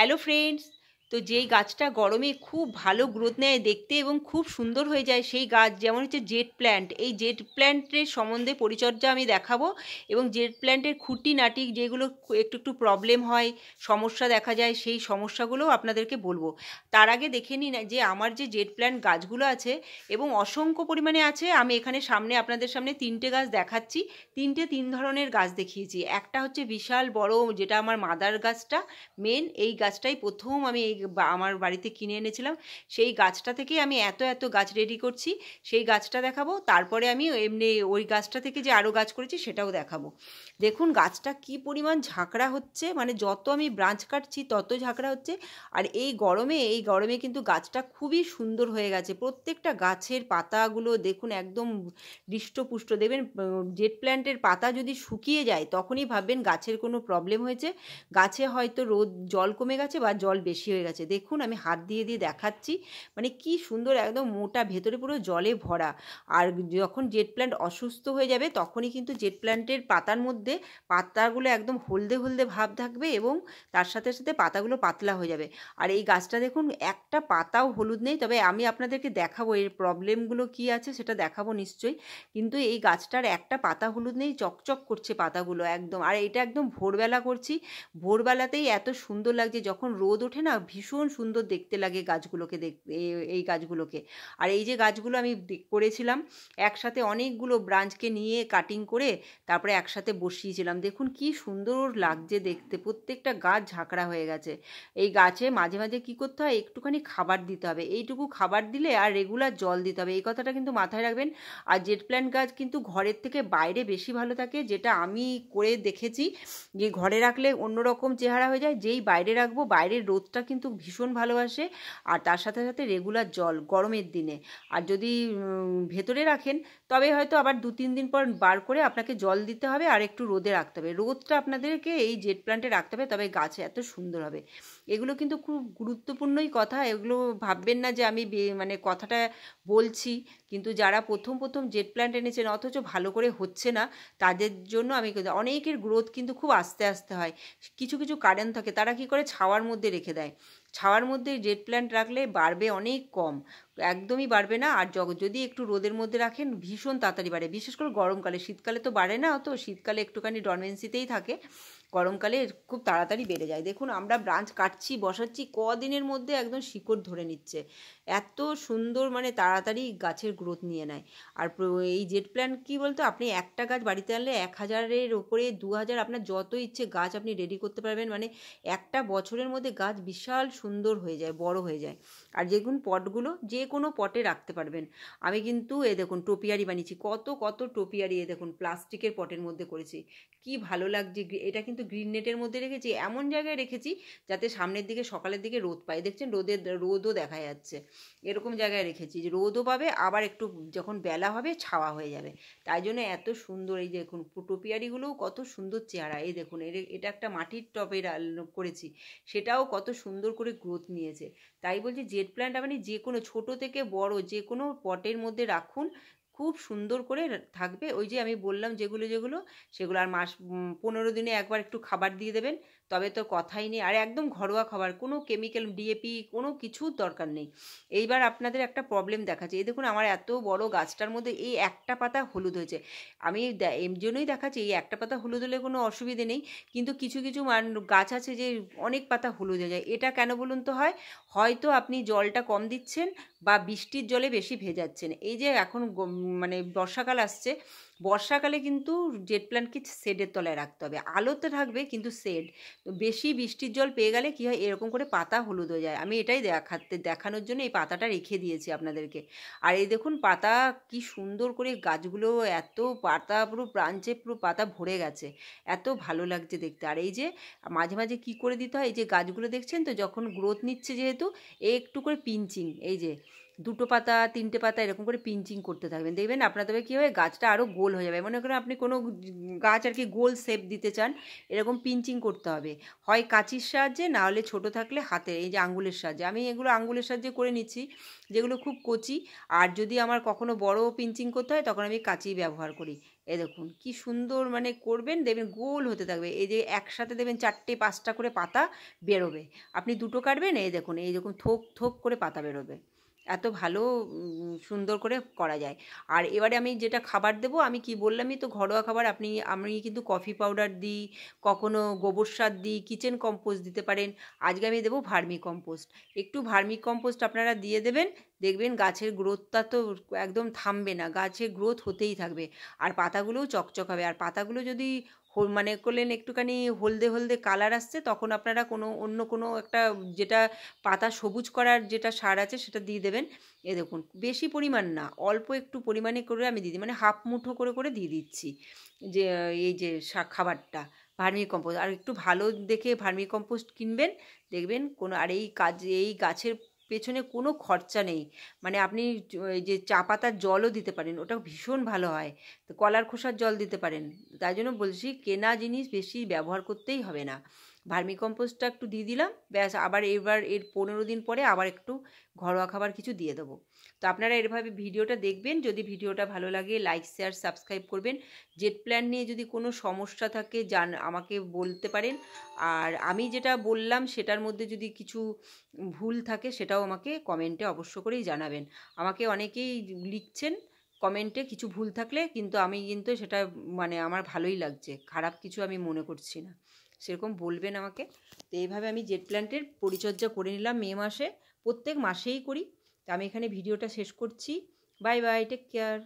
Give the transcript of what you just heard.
Hello friends. তো যেই গাছটা গরমে খুব ভালো গ্রোথ নেয় দেখতে এবং খুব সুন্দর হয়ে যায় সেই গাছ যেমন হচ্ছে জেট প্ল্যান্ট, এই জেট প্ল্যান্টের সম্বন্ধে পরিচর্যা আমি দেখাবো এবং জেট প্ল্যান্টের খুঁটিনাটি যেগুলো একটু একটু প্রবলেম হয়, সমস্যা দেখা যায়, সেই সমস্যাগুলোও আপনাদেরকে বলবো। তার আগে দেখে নিন যে আমার যে জেট প্ল্যান্ট গাছগুলো আছে এবং অসংখ্য পরিমাণে আছে। আমি এখানে সামনে আপনাদের সামনে তিনটে গাছ দেখাচ্ছি। তিন ধরনের গাছ দেখিয়েছি। একটা হচ্ছে বিশাল বড়, যেটা আমার মাদার গাছটা মেন, এই গাছটাই প্রথম আমি আমার বাড়িতে কিনে এনেছিলাম। সেই গাছটা থেকেই আমি এত এত গাছ রেডি করছি, সেই গাছটা দেখাবো। তারপরে আমি এমনি ওই গাছটা থেকে যে আরও গাছ করেছি সেটাও দেখাবো। দেখুন গাছটা কি পরিমাণ ঝাঁকড়া হচ্ছে, মানে যত আমি ব্রাঞ্চ কাটছি তত ঝাঁকড়া হচ্ছে। আর এই গরমে কিন্তু গাছটা খুবই সুন্দর হয়ে গেছে। প্রত্যেকটা গাছের পাতাগুলো দেখুন একদম হৃষ্টপুষ্ট। দেখবেন জেট প্ল্যান্টের পাতা যদি শুকিয়ে যায় তখনই ভাববেন গাছের কোনো প্রবলেম হয়েছে, গাছে হয়তো জল কমে গেছে বা জল বেশি হয়ে গেছে। দেখুন আমি হাত দিয়ে দিয়ে দেখাচ্ছি, মানে কি সুন্দর একদম মোটা, ভেতরে পুরো জলে ভরা। আর যখন জেট প্ল্যান্ট অসুস্থ হয়ে যাবে তখনই কিন্তু জেট প্ল্যান্টের পাতার মধ্যে পাতাগুলো একদম হলদে হলদে ভাব থাকবে এবং তার সাথে সাথে পাতাগুলো পাতলা হয়ে যাবে। আর এই গাছটা দেখুন একটা পাতাও হলুদ নেই, তবে আমি আপনাদেরকে দেখাবো এর প্রবলেমগুলো কি আছে, সেটা দেখাবো নিশ্চয়ই। কিন্তু এই গাছটার একটা পাতা হলুদ নেই, চকচক করছে পাতাগুলো একদম। আর এটা একদম ভোরবেলা করছি, ভোরবেলাতেই এত সুন্দর লাগছে, যখন রোদ ওঠে না ভীষণ সুন্দর দেখতে লাগে গাছগুলোকে, দেখতে এই গাছগুলোকে। আর এই যে গাছগুলো আমি করেছিলাম একসাথে অনেকগুলো ব্রাঞ্চকে নিয়ে কাটিং করে তারপরে একসাথে বসিয়েছিলাম। দেখুন কি সুন্দর লাগছে দেখতে, প্রত্যেকটা গাছ ঝাঁকড়া হয়ে গেছে। এই গাছে মাঝে মাঝে কি করতে হয়, একটুখানি খাবার দিতে হবে, এইটুকু খাবার দিলে, আর রেগুলার জল দিতে হবে, এই কথাটা কিন্তু মাথায় রাখবেন। আর জেট প্ল্যান্ট গাছ কিন্তু ঘরের থেকে বাইরে বেশি ভালো থাকে, যেটা আমি করে দেখেছি যে ঘরে রাখলে অন্যরকম চেহারা হয়ে যায়, যেই বাইরে রাখবো বাইরের রোদটা কিন্তু ভীষণ ভালোবাসে। আর তার সাথে সাথে রেগুলার জল গরমের দিনে। আর যদি ভেতরে রাখেন তবে হয়তো আবার 2-3 দিন পর বার করে আপনাকে জল দিতে হবে আর একটু রোদে রাখতে হবে। রোদটা আপনাদেরকে এই জেট প্ল্যান্টে রাখতে হবে, তবে গাছে এত সুন্দর হবে। এগুলো কিন্তু খুব গুরুত্বপূর্ণই কথা, এগুলো ভাববেন না যে আমি মানে কথাটা বলছি, কিন্তু যারা প্রথম প্রথম জেট প্ল্যান্ট এনেছেন অথচ ভালো করে হচ্ছে না, তাদের জন্য আমি অনেকের গ্রোথ কিন্তু খুব আস্তে আস্তে হয়। কিছু কিছু কারণ থাকে, তারা কি করে ছাওয়ার মধ্যে রেখে দেয়। ছাওয়ার মধ্যে জেট প্ল্যান্ট রাখলে বাড়বে অনেক কম, একদমই বাড়বে না। আর যদি একটু রোদের মধ্যে রাখেন ভীষণ তাড়াতাড়ি বাড়ে, বিশেষ করে গরমকালে। শীতকালে তো বাড়ে না, অত শীতকালে একটুখানি ডরমেন্সিতেই থাকে, গরমকালে খুব তাড়াতাড়ি বেড়ে যায়। দেখুন আমরা ব্রাঞ্চ কাটছি বসাচ্ছি, কদিনের মধ্যে একদম শিকড় ধরে নিচ্ছে, এত সুন্দর, মানে তাড়াতাড়ি গাছের গ্রোথ নিয়ে নেয়। আর এই জেট প্ল্যান্ট কী বলতো, আপনি একটা গাছ বাড়িতে আনলে 1000-এর ওপরে 2000 আপনার যত ইচ্ছে গাছ আপনি রেডি করতে পারবেন, মানে একটা বছরের মধ্যে গাছ বিশাল সুন্দর হয়ে যায়, বড় হয়ে যায়। আর যেগুলো পটগুলো যে কোনো পটে রাখতে পারবেন। আমি কিন্তু দেখুন টোপিয়ারি বানিয়েছি, কত কত টোপিয়ারি দেখুন প্লাস্টিকের পটের মধ্যে করেছি, কি ভালো লাগছে। এটা কিন্তু গ্রিন নেটের মধ্যে রেখেছি, এমন জায়গায় রেখেছি যাতে সামনের দিকে সকালের দিকে রোদ পায়। দেখছেন রোদও দেখা যাচ্ছে, এরকম জায়গায় রেখেছি যে রোদও পাবে, আবার একটু যখন বেলা হবে ছাওয়া হয়ে যাবে। তাই জন্য এত সুন্দর। এই দেখুন টোপিয়ারিগুলোও কত সুন্দর চেহারা। এই দেখুন এটা একটা মাটির টবে করেছি, সেটাও কত সুন্দর করে গ্রোথ নিয়েছে। তাই বলছি জেট প্ল্যান্ট আপনি যে কোনো ছোট থেকে বড় যে কোনো পটের মধ্যে রাখুন, খুব সুন্দর করে থাকবে। ওই যে আমি বললাম যেগুলো যেগুলো, সেগুলো আর মাস 15 দিনে একবার একটু খাবার দিয়ে দেবেন, তবে তো কথাই নেই। আর একদম ঘরোয়া খাবার, কোনো কেমিক্যাল ডিএপি কোনো কিছুর দরকার নেই। এইবার আপনাদের একটা প্রবলেম দেখাচ্ছে, এই দেখুন আমার এত বড় গাছটার মধ্যে এই একটা পাতা হলুদ হয়েছে। আমি এর জন্যই দেখাচ্ছি, এই একটা পাতা হলুদ হলে কোনো অসুবিধে নেই, কিন্তু কিছু কিছু গাছ আছে যে অনেক পাতা হলুদ হয়ে যায়। এটা কেন বলুন তো হয়, হয়তো আপনি জলটা কম দিচ্ছেন বা বৃষ্টির জলে বেশি ভেজাচ্ছেন। এই যে এখন মানে বর্ষাকাল আসছে, বর্ষাকালে কিন্তু জেট প্ল্যান্টকে শেডের তলায় রাখতে হবে, আলোতে থাকবে কিন্তু শেড। বেশি বৃষ্টির জল পেয়ে গেলে কী হয়, এরকম করে পাতা হলুদ হয়ে যায়। আমি এটাই দেখানোর জন্য এই পাতাটা রেখে দিয়েছি আপনাদেরকে। আর এই দেখুন পাতা কি সুন্দর করে, গাছগুলো এত পাতা পুরো ব্রাঞ্চে পুরো পাতা ভরে গেছে, এত ভালো লাগছে দেখতে। আর এই যে মাঝে মাঝে কী করে দিতে হয়, এই যে গাছগুলো দেখছেন তো যখন গ্রোথ নিচ্ছে যেহেতু, একটু করে পিঞ্চিং, এই যে 2 পাতা 3টে পাতা এরকম করে পিঞ্চিং করতে থাকবেন, দেখবেন আপনার তবে কী হবে গাছটা আরও গোল হয়ে যাবে। মনে করেন আপনি কোনো গাছ আর কি গোল শেপ দিতে চান, এরকম পিঞ্চিং করতে হবে, হয় কাঁচির সাহায্যে, না হলে ছোটো থাকলে হাতে, এই যে আঙ্গুলের সাহায্যে। আমি এগুলো আঙ্গুলের সাহায্যে করে নিচ্ছি যেগুলো খুব কচি। আর যদি আমার কখনো বড় পিঞ্চিং করতে হয় তখন আমি কাঁচি ব্যবহার করি। এই দেখুন কি সুন্দর মানে করবেন, দেখবেন গোল হতে থাকবে। এই যে একসাথে দেবেন 4টে 5টা করে পাতা বেরোবে। আপনি দুটো কাটবেন, এই দেখুন এই রকম থোক থোক করে পাতা বেরোবে। এত ভালো সুন্দর করে করা যায়। আর এবারে আমি যেটা খাবার দেবো, আমি কি বললামই তো ঘরোয়া খাবার। আমি কিন্তু কফি পাউডার দিই, কখনো গোবর সার দিই, কিচেন কম্পোস্ট দিতে পারেন। আজকে আমি দেবো ভার্মি কম্পোস্ট। একটু ভার্মি কম্পোস্ট আপনারা দিয়ে দেবেন, দেখবেন গাছের গ্রোথটা তো একদম থামবে না, গাছের গ্রোথ হতেই থাকবে। আর পাতাগুলোও চকচক হবে। আর পাতাগুলো যদি মানে করলেন একটুখানি হলদে হলদে কালার আসছে, তখন আপনারা অন্য কোনো একটা যেটা পাতা সবুজ করার যেটা সার আছে সেটা দিয়ে দেবেন। এ দেখুন বেশি পরিমাণ না, অল্প একটু পরিমাণে করে আমি দিয়ে দিই, মানে হাফ মুঠো করে করে দিয়ে দিচ্ছি যে এই যে খাবারটা ভার্মি কম্পোস্ট। আর একটু ভালো দেখে ভার্মি কম্পোস্ট কিনবেন, দেখবেন কোনো, আর এই গাছের পেছনে কোনো খরচা নেই। মানে আপনি এই যে চা পাতার জলও দিতে পারেন, ওটা ভীষণ ভালো হয়। তো কলার খোসার জল দিতে পারেন। তাই জন্য বলছি কেনা জিনিস বেশি ব্যবহার করতেই হবে না। ভার্মি কম্পোস্টটা একটু দিয়ে দিলাম, ব্যাস। আবার এবার এর 15 দিন পরে আবার একটু ঘরোয়া খাবার কিছু দিয়ে দেবো। তো আপনারা এভাবে ভিডিওটা দেখবেন। যদি ভিডিওটা ভালো লাগে লাইক শেয়ার সাবস্ক্রাইব করবেন। জেট প্ল্যান নিয়ে যদি কোনো সমস্যা থাকে আমাকে বলতে পারেন। আর আমি যেটা বললাম সেটার মধ্যে যদি কিছু ভুল থাকে সেটাও আমাকে কমেন্টে অবশ্য করেই জানাবেন। আমাকে অনেকেই লিখছেন কমেন্টে কিছু ভুল থাকলে, কিন্তু আমি কিন্তু সেটা মানে আমার ভালোই লাগছে, খারাপ কিছু আমি মনে করছি না। সেরকম বলবেন আমাকে। তো এইভাবে আমি জেট প্ল্যান্টের পরিচর্যা করে নিলাম মে মাসে, প্রত্যেক মাসেই করি। তো আমি এখানে ভিডিওটা শেষ করছি। Bye bye, take care.